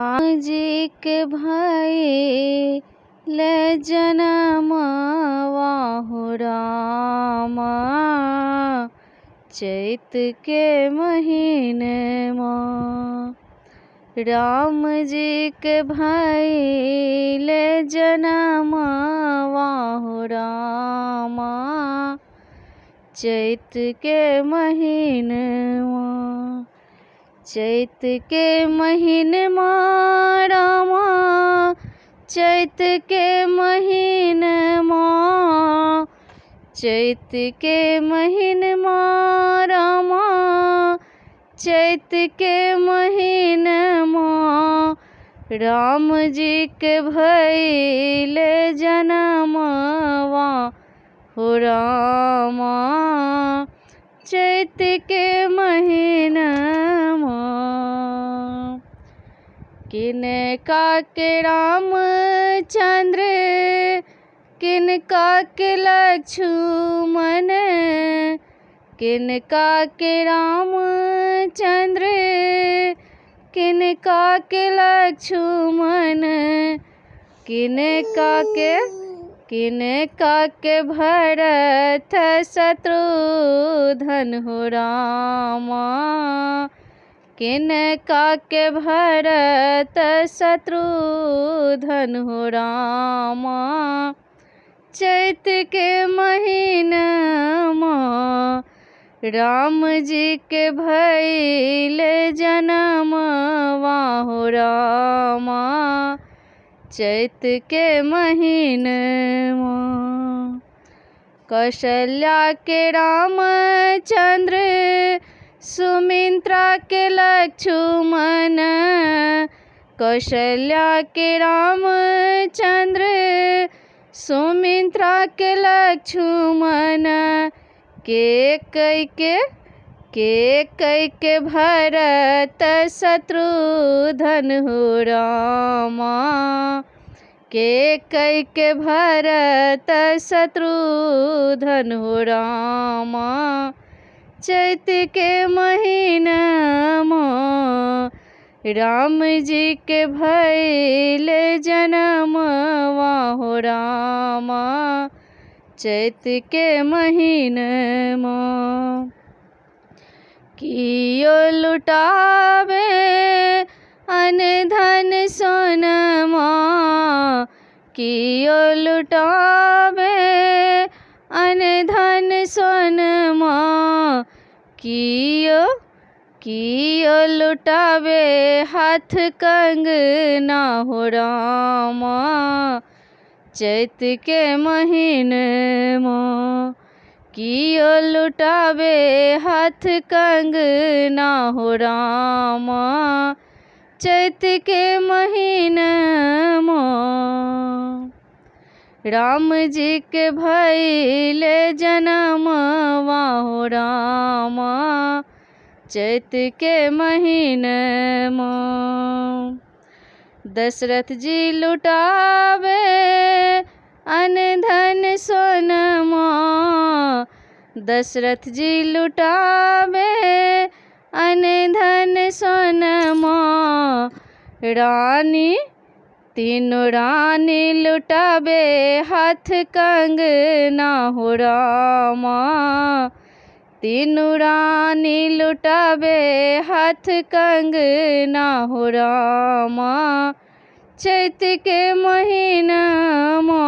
जी के भइल जनमवा हो रामा, चैत के महीनमा। राम जी के भइल जनमवा हो रामा, चैत के महीनमा। चैत के महीनमा रामा, चैत के महीनमा। चैत के महीनमा रामा, चैत के महीनमा। राम जी के भइल जनमवा हो रामा, चैत के महीनमा। किनका के रामचंद्र, किनका के लक्ष्मण। किनका के रामचंद्र, किनका के लक्ष्मण। किनका के भरत शत्रुघ्न हो रामा। किनका के भरत शत्रुघ्न हो रामा, चैत के महीनमा। राम जी के भइल जनमवा हो रामा, चैत के महीनमा। कौशल्या के रामचंद्र, सुमित्रा के लक्ष्मण। कौशल्या के रामचंद्र, सुमित्रा के लक्ष्मण। के कई के भरत शत्रुघ्न हो रामा। के कई के भरत शत्रुघ्न हो रामा, चैत के महीनमा। राम जी के भइल जनमवा हो रामा, चैत के महीनमा। कियो लुटावे अन धन सोनमा। कियो लुटावे अन धन सोनमा। कियो लुटावे हाथ कंगना हो रामा, चैत के महीनमा। कियो लुटावे हाथ कंगना हो रामा, चैत के महीनमा। राम जी के भइल जनमवा हो रामा, चैत के महीनमा। दशरथ जी लुटावे अन धन सोनमा। दशरथ जी लुटावे अन धन सोनमा। रानी तीनों रानी लुटावे हाथ कंगना हो रामा। तीनों रानी लुटावे हाथ कंगना हो रामा, चैत के महीनमा।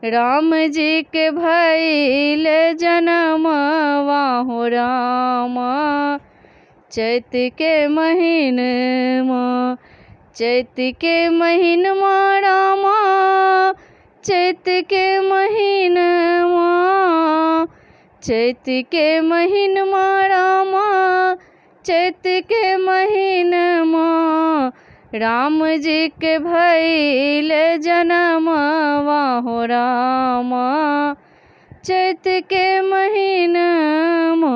राम जी के भइल जनमवा हो रामा, चैत के महीनमा। चैत के महीनमा रामा, चैत के महीनमा। चैत के महीनमा रामा, चैत के महीनमा। राम जी के भइल जनमवा हो रामा, चैत के महीनमा।